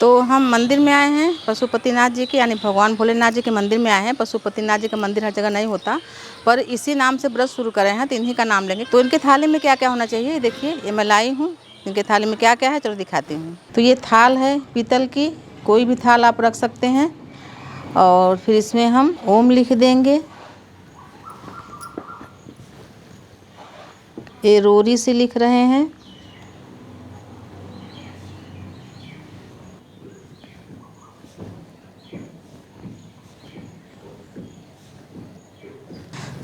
तो हम मंदिर में आए हैं पशुपतिनाथ जी के, यानी भगवान भोलेनाथ जी के मंदिर में आए हैं। पशुपतिनाथ जी का मंदिर हर जगह नहीं होता, पर इसी नाम से व्रत शुरू करे हैं तो इन्हीं का नाम लेंगे। तो इनके थाली में क्या क्या होना चाहिए, देखिए ये मैं लाई हूँ। इनके थाली में क्या क्या है चलो दिखाती हूँ। तो ये थाल है पीतल की, कोई भी थाल आप रख सकते हैं। और फिर इसमें हम ओम लिख देंगे। ये रोरी से लिख रहे हैं।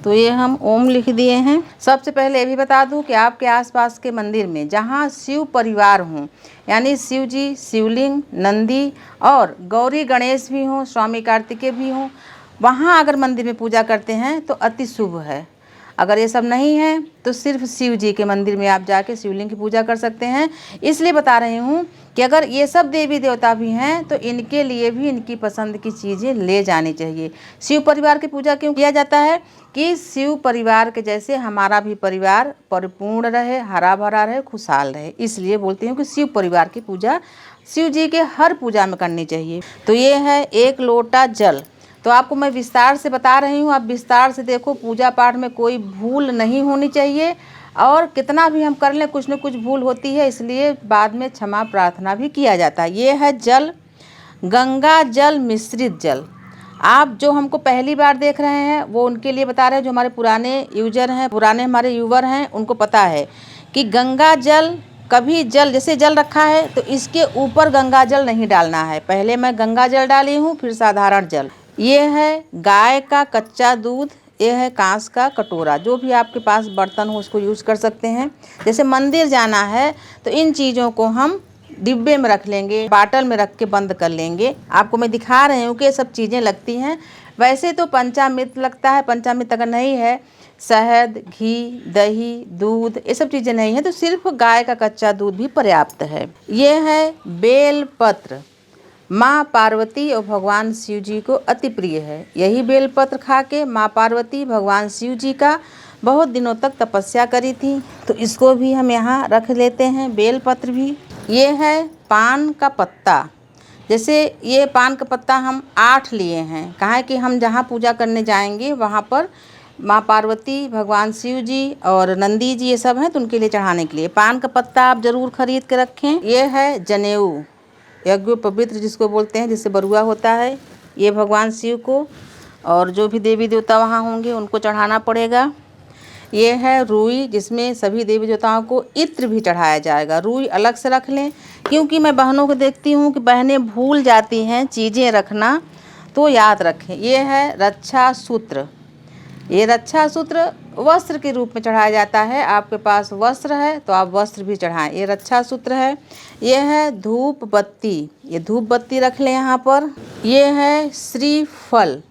तो ये हम ओम लिख दिए हैं। सबसे पहले ये भी बता दूं कि आपके आसपास के मंदिर में जहाँ शिव परिवार हों, यानी शिव जी, शिवलिंग, नंदी और गौरी गणेश भी हों, स्वामी कार्तिकेय भी हों, वहाँ अगर मंदिर में पूजा करते हैं तो अति शुभ है। अगर ये सब नहीं है तो सिर्फ शिव जी के मंदिर में आप जाके शिवलिंग की पूजा कर सकते हैं। इसलिए बता रही हूँ कि अगर ये सब देवी देवता भी हैं तो इनके लिए भी इनकी पसंद की चीज़ें ले जानी चाहिए। शिव परिवार की पूजा क्यों किया जाता है कि शिव परिवार के जैसे हमारा भी परिवार परिपूर्ण रहे, हरा भरा रहे, खुशहाल रहे। इसलिए बोलती हूँ कि शिव परिवार की पूजा शिव जी के हर पूजा में करनी चाहिए। तो ये है 1 लोटा जल। तो आपको मैं विस्तार से बता रही हूँ, आप विस्तार से देखो। पूजा पाठ में कोई भूल नहीं होनी चाहिए, और कितना भी हम कर लें कुछ न कुछ भूल होती है, इसलिए बाद में क्षमा प्रार्थना भी किया जाता है। ये है जल, गंगा जल मिश्रित जल। आप जो हमको पहली बार देख रहे हैं वो उनके लिए बता रहे हैं, जो हमारे पुराने यूजर हैं, पुराने हमारे यूवर हैं, उनको पता है कि गंगा जल, कभी जल जैसे जल रखा है तो इसके ऊपर गंगा जल नहीं डालना है। पहले मैं गंगा जल डाली हूँ, फिर साधारण जल। ये है गाय का कच्चा दूध, ये है कांस का कटोरा। जो भी आपके पास बर्तन हो उसको यूज़ कर सकते हैं। जैसे मंदिर जाना है तो इन चीज़ों को हम डिब्बे में रख लेंगे, बाटल में रख के बंद कर लेंगे। आपको मैं दिखा रही हूँ कि ये सब चीज़ें लगती हैं। वैसे तो पंचामृत लगता है, पंचामृत अगर नहीं है, शहद, घी, दही, दूध, ये सब चीज़ें नहीं है तो सिर्फ गाय का कच्चा दूध भी पर्याप्त है। ये है बेल पत्र, माँ पार्वती और भगवान शिव जी को अति प्रिय है। यही बेलपत्र खा के माँ पार्वती भगवान शिव जी का बहुत दिनों तक तपस्या करी थी, तो इसको भी हम यहाँ रख लेते हैं, बेलपत्र भी। ये है पान का पत्ता। जैसे ये पान का पत्ता हम 8 लिए हैं, कहा है कि हम जहाँ पूजा करने जाएंगे वहाँ पर माँ पार्वती, भगवान शिव जी और नंदी जी ये सब हैं, तो उनके लिए चढ़ाने के लिए पान का पत्ता आप ज़रूर खरीद के रखें। ये है जनेऊ, यज्ञ पवित्र जिसको बोलते हैं, जिससे बरुआ होता है, ये भगवान शिव को और जो भी देवी देवता वहाँ होंगे उनको चढ़ाना पड़ेगा। ये है रुई, जिसमें सभी देवी देवताओं को इत्र भी चढ़ाया जाएगा। रुई अलग से रख लें, क्योंकि मैं बहनों को देखती हूँ कि बहनें भूल जाती हैं चीज़ें रखना, तो याद रखें। ये है रक्षा सूत्र। ये रक्षा सूत्र वस्त्र के रूप में चढ़ाया जाता है। आपके पास वस्त्र है तो आप वस्त्र भी चढ़ाएं, ये रक्षा सूत्र है। ये है धूप बत्ती, ये धूप बत्ती रख लें यहाँ पर। ये है श्रीफल,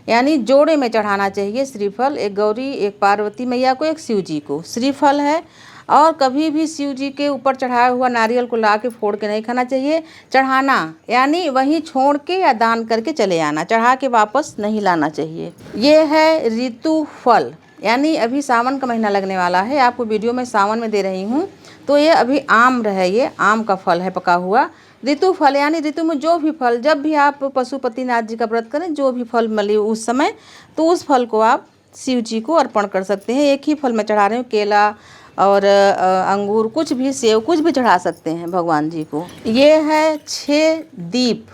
यानी जोड़े में चढ़ाना चाहिए श्रीफल, एक गौरी, एक पार्वती मैया को, एक शिव जी को श्रीफल है। और कभी भी शिव जी के ऊपर चढ़ाया हुआ नारियल को ला के फोड़ के नहीं खाना चाहिए। चढ़ाना यानी वहीं छोड़ के या दान करके चले आना, चढ़ा के वापस नहीं लाना चाहिए। ये है ऋतु फल, यानी अभी सावन का महीना लगने वाला है, आपको वीडियो में सावन में दे रही हूँ, तो ये अभी आम है, ये आम का फल है पका हुआ। ऋतु फल यानी ऋतु में जो भी फल, जब भी आप पशुपतिनाथ जी का व्रत करें, जो भी फल मिले उस समय, तो उस फल को आप शिव जी को अर्पण कर सकते हैं। एक ही फल मैं चढ़ा रही हूँ, केला और अंगूर, कुछ भी, सेव, कुछ भी चढ़ा सकते हैं भगवान जी को। ये है 6 दीप,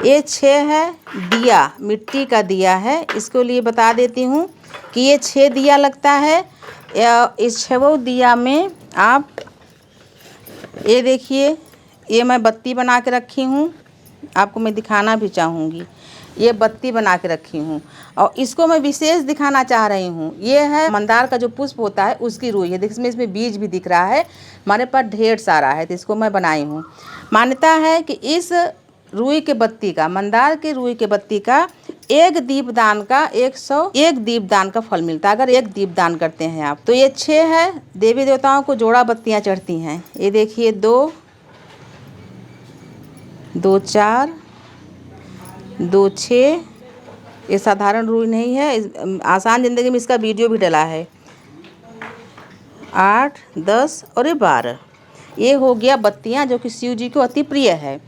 ये 6 है दिया, मिट्टी का दिया है। इसको लिए बता देती हूँ कि ये 6 दिया लगता है। इस 6 दिया में आप ये देखिए, ये मैं बत्ती बना के रखी हूँ, आपको मैं दिखाना भी चाहूँगी। ये बत्ती बना के रखी हूँ और इसको मैं विशेष दिखाना चाह रही हूँ। ये है मंदार का जो पुष्प होता है उसकी रुई है, देखिए इसमें बीज भी दिख रहा है, हमारे पास ढेर सारा है, तो इसको मैं बनाई हूँ। मान्यता है कि इस रुई के बत्ती का, मंदार के रुई के बत्ती का एक दीपदान का 101 दीपदान का फल मिलता है, अगर एक दीपदान करते हैं आप। तो ये 6 है, देवी देवताओं को जोड़ा बत्तियाँ चढ़ती हैं। ये देखिए 2, 2 4, 2 6, ये साधारण रुई नहीं है, आसान ज़िंदगी में इसका वीडियो भी डला है। 8, 10 और ये 12, ये हो गया बत्तियाँ जो कि शिव जी को अति प्रिय है।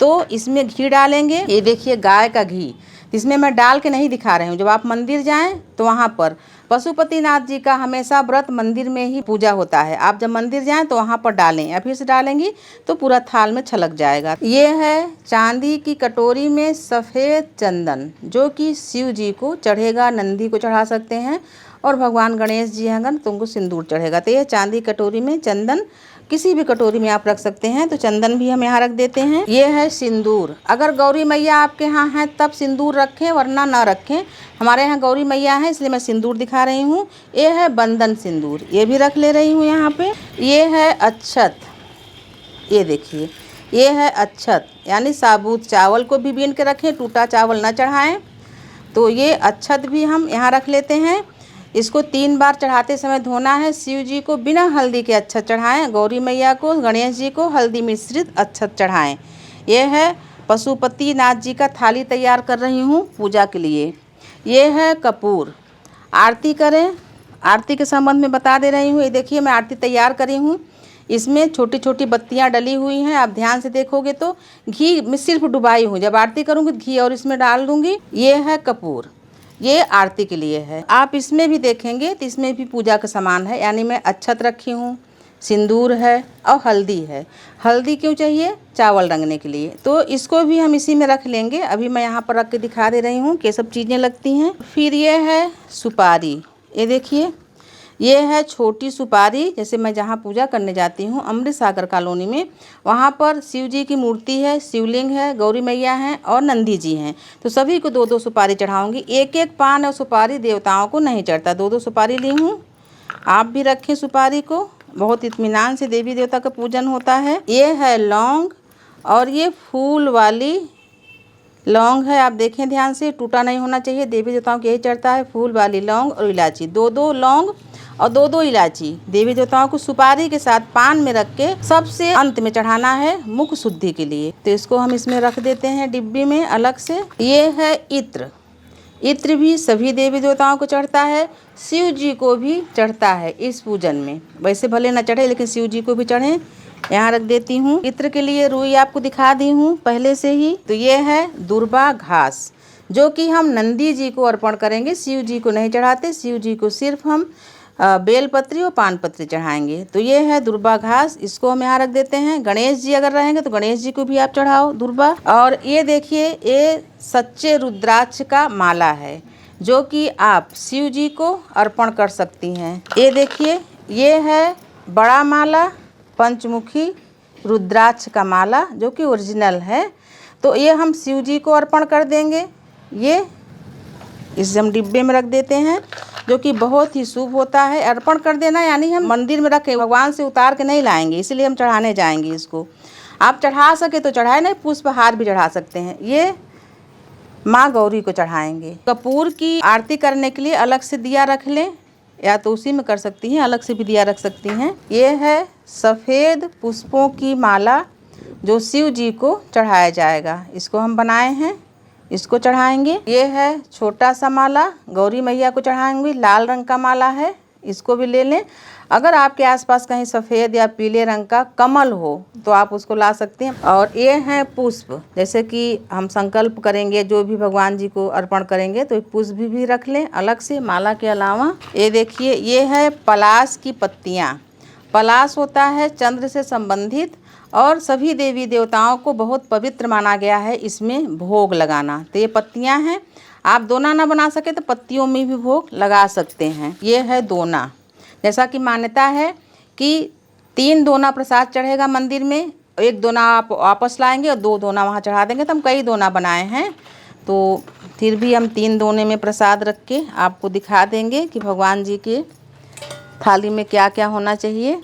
तो इसमें घी डालेंगे। ये देखिए गाय का घी, इसमें मैं डाल के नहीं दिखा रही हूँ। जब आप मंदिर जाएं तो वहाँ पर पशुपतिनाथ जी का हमेशा व्रत मंदिर में ही पूजा होता है। आप जब मंदिर जाएं तो वहाँ पर डालें, या फिर से डालेंगी तो पूरा थाल में छलक जाएगा। ये है चांदी की कटोरी में सफ़ेद चंदन, जो कि शिव जी को चढ़ेगा, नंदी को चढ़ा सकते हैं, और भगवान गणेश जी हैं अगर तो उनको सिंदूर चढ़ेगा। तो ये चांदी कटोरी में चंदन, किसी भी कटोरी में आप रख सकते हैं। तो चंदन भी हम यहाँ रख देते हैं। ये है सिंदूर। अगर गौरी मैया आपके यहाँ हैं तब सिंदूर रखें, वरना ना रखें। हमारे यहाँ गौरी मैया है इसलिए मैं सिंदूर दिखा रही हूँ। ये है बंधन सिंदूर, ये भी रख ले रही हूँ यहाँ पे। ये है अक्षत, ये देखिए ये है अक्षत, यानी साबुत चावल को भी बीन के रखें, टूटा चावल ना चढ़ाएं। तो ये अक्षत भी हम यहाँ रख लेते हैं। इसको 3 बार चढ़ाते समय धोना है। शिव जी को बिना हल्दी के अक्षत चढ़ाएं, गौरी मैया को, गणेश जी को हल्दी मिश्रित अक्षत चढ़ाएं। यह है पशुपतिनाथ जी का थाली तैयार कर रही हूँ पूजा के लिए। ये है कपूर। आरती करें, आरती के संबंध में बता दे रही हूँ। ये देखिए मैं आरती तैयार करी हूँ। इसमें छोटी छोटी बत्तियाँ डली हुई हैं। आप ध्यान से देखोगे तो घी में सिर्फ डुबाई हूँ। जब आरती करूँगी तो घी और इसमें डाल दूँगी। ये है कपूर, ये आरती के लिए है। आप इसमें भी देखेंगे तो इसमें भी पूजा का सामान है, यानी मैं अक्षत रखी हूँ, सिंदूर है और हल्दी है। हल्दी क्यों चाहिए? चावल रंगने के लिए। तो इसको भी हम इसी में रख लेंगे। अभी मैं यहाँ पर रख के दिखा दे रही हूँ कि सब चीज़ें लगती हैं। फिर ये है सुपारी, ये देखिए ये है छोटी सुपारी। जैसे मैं जहाँ पूजा करने जाती हूँ अमृत सागर कॉलोनी में, वहाँ पर शिव जी की मूर्ति है, शिवलिंग है, गौरी मैया हैं और नंदी जी हैं। तो सभी को 2-2 सुपारी चढ़ाऊँगी। एक एक पान और सुपारी देवताओं को नहीं चढ़ता। 2-2 सुपारी ली हूँ। आप भी रखें सुपारी को, बहुत इत्मीनान से देवी देवता का पूजन होता है। ये है लौंग, और ये फूल वाली लौंग है। आप देखें ध्यान से, टूटा नहीं होना चाहिए। देवी देवताओं को यही चढ़ता है, फूल वाली लौंग और इलायची। 2-2 लौंग और 2-2 इलायची देवी देवताओं को सुपारी के साथ पान में रख के सबसे अंत में चढ़ाना है, मुख शुद्धि के लिए। तो इसको हम इसमें रख देते हैं डिब्बी में अलग से। ये है इत्र। इत्र भी सभी देवी देवताओं को चढ़ता है, शिव जी को भी चढ़ता है इस पूजन में। वैसे भले न चढ़े लेकिन शिव जी को भी चढ़े। यहाँ रख देती हूँ। इत्र के लिए रुई आपको दिखा दी हूँ पहले से ही। तो ये है दुर्बा घास, जो कि हम नंदी जी को अर्पण करेंगे, शिव जी को नहीं चढ़ाते। शिव जी को सिर्फ हम बेलपत्री और पान पत्री चढ़ाएंगे। तो ये है दुर्बा घास, इसको हम यहाँ रख देते हैं। गणेश जी अगर रहेंगे तो गणेश जी को भी आप चढ़ाओ दुर्बा। और ये देखिए ये सच्चे रुद्राक्ष का माला है, जो कि आप शिव जी को अर्पण कर सकती हैं। ये देखिए ये है बड़ा माला, पंचमुखी रुद्राक्ष का माला, जो कि ओरिजिनल है। तो ये हम शिव जी को अर्पण कर देंगे। ये इसे हम डिब्बे में रख देते हैं, जो कि बहुत ही शुभ होता है। अर्पण कर देना यानी हम मंदिर में रखें, भगवान से उतार के नहीं लाएंगे, इसलिए हम चढ़ाने जाएंगे इसको। आप चढ़ा सके तो चढ़ाए, नहीं पुष्पहार भी चढ़ा सकते हैं। ये माँ गौरी को चढ़ाएंगे। कपूर की आरती करने के लिए अलग से दिया रख लें, या तो उसी में कर सकती हैं, अलग से भी दिया रख सकती हैं। ये है सफ़ेद पुष्पों की माला, जो शिव जी को चढ़ाया जाएगा। इसको हम बनाए हैं, इसको चढ़ाएंगे। ये है छोटा सा माला, गौरी मैया को चढ़ाएंगे। लाल रंग का माला है, इसको भी ले लें। अगर आपके आसपास कहीं सफ़ेद या पीले रंग का कमल हो तो आप उसको ला सकते हैं। और ये हैं पुष्प, जैसे कि हम संकल्प करेंगे जो भी भगवान जी को अर्पण करेंगे तो पुष्प भी रख लें अलग से माला के अलावा। ये देखिए ये है पलाश की पत्तियाँ। पलाश होता है चंद्र से संबंधित, और सभी देवी देवताओं को बहुत पवित्र माना गया है इसमें भोग लगाना। तो ये पत्तियां हैं, आप दोना ना बना सके तो पत्तियों में भी भोग लगा सकते हैं। ये है दोना। जैसा कि मान्यता है कि 3 दोना प्रसाद चढ़ेगा मंदिर में, 1 दोना आप वापस लाएंगे और 2 दोना वहाँ चढ़ा देंगे। तो हम कई दोना बनाए हैं, तो फिर भी हम 3 दोने में प्रसाद रख के आपको दिखा देंगे कि भगवान जी के थाली में क्या क्या होना चाहिए।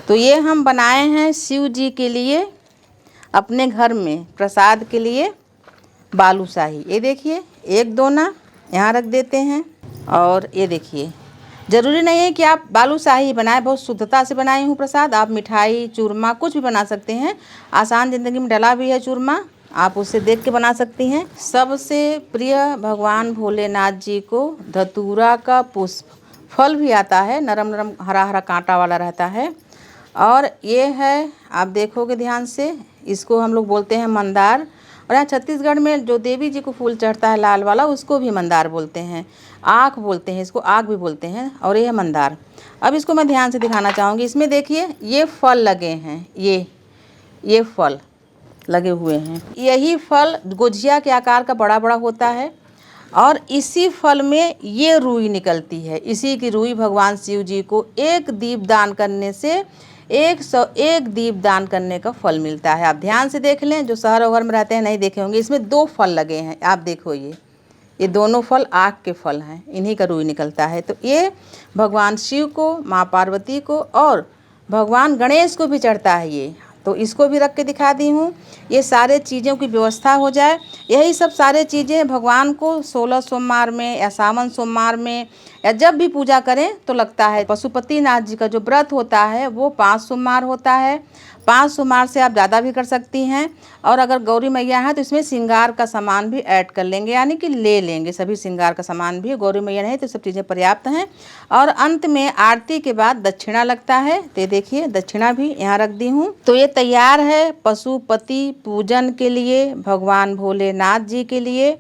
तो ये हम बनाए हैं शिव जी के लिए अपने घर में प्रसाद के लिए बालूशाही। ये देखिए 1 दोना यहाँ रख देते हैं। और ये देखिए ज़रूरी नहीं है कि आप बालूशाही बनाएं, बहुत शुद्धता से बनाई हूँ प्रसाद। आप मिठाई चूरमा कुछ भी बना सकते हैं। आसान ज़िंदगी में डला भी है चूरमा, आप उससे देख के बना सकती हैं। सबसे प्रिय भगवान भोलेनाथ जी को धतूरा का पुष्प, फल भी आता है, नरम नरम हरा हरा कांटा वाला रहता है। और ये है, आप देखोगे ध्यान से, इसको हम लोग बोलते हैं मंदार। और यहाँ छत्तीसगढ़ में जो देवी जी को फूल चढ़ता है लाल वाला, उसको भी मंदार बोलते हैं। आँख बोलते हैं इसको, आग भी बोलते हैं, और ये है मंदार। अब इसको मैं ध्यान से दिखाना चाहूँगी। इसमें देखिए ये फल लगे हैं, ये फल लगे हुए हैं। यही फल गुझिया के आकार का बड़ा बड़ा होता है, और इसी फल में ये रुई निकलती है। इसी की रुई भगवान शिव जी को एक दीप दान करने से 101 दीप दान करने का फल मिलता है। आप ध्यान से देख लें, जो शहर वगैरह में रहते हैं नहीं देखे होंगे। इसमें 2 फल लगे हैं, आप देखो, ये दोनों फल आग के फल हैं, इन्हीं का रुई निकलता है। तो ये भगवान शिव को, माँ पार्वती को और भगवान गणेश को भी चढ़ता है ये। तो इसको भी रख के दिखा दी हूँ। ये सारे चीज़ों की व्यवस्था हो जाए, यही सब सारे चीज़ें भगवान को 16 सोमवार में या सावन सोमवार में या जब भी पूजा करें तो लगता है। पशुपतिनाथ जी का जो व्रत होता है वो 5 सोमवार होता है। 5 सोमवार से आप ज़्यादा भी कर सकती हैं। और अगर गौरी मैया हैं तो इसमें श्रृंगार का सामान भी ऐड कर लेंगे, यानी कि ले लेंगे सभी श्रृंगार का सामान भी। गौरी मैया नहीं तो सब चीज़ें पर्याप्त हैं। और अंत में आरती के बाद दक्षिणा लगता है, तो देखिए दक्षिणा भी यहाँ रख दी हूँ। तो ये तैयार है पशुपति पूजन के लिए, भगवान भोलेनाथ जी के लिए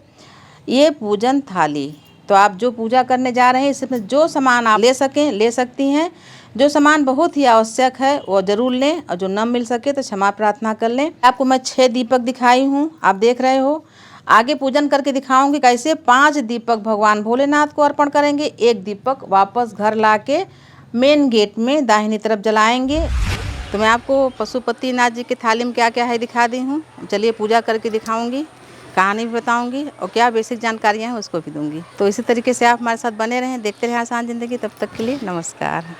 ये पूजन थाली। तो आप जो पूजा करने जा रहे हैं इसमें जो सामान आप ले सकें ले सकती हैं। जो सामान बहुत ही आवश्यक है वो ज़रूर लें, और जो न मिल सके तो क्षमा प्रार्थना कर लें। आपको मैं 6 दीपक दिखाई हूँ, आप देख रहे हो। आगे पूजन करके दिखाऊंगी कैसे 5 दीपक भगवान भोलेनाथ को अर्पण करेंगे, 1 दीपक वापस घर ला के मेन गेट में दाहिनी तरफ जलाएंगे। तो मैं आपको पशुपतिनाथ जी की थाली में क्या क्या है दिखा दी हूँ। चलिए पूजा करके दिखाऊंगी, कहानी भी बताऊंगी, और क्या बेसिक जानकारियाँ हैं उसको भी दूंगी। तो इसी तरीके से आप हमारे साथ बने रहें, देखते रहें आसान ज़िंदगी। तब तक के लिए नमस्कार।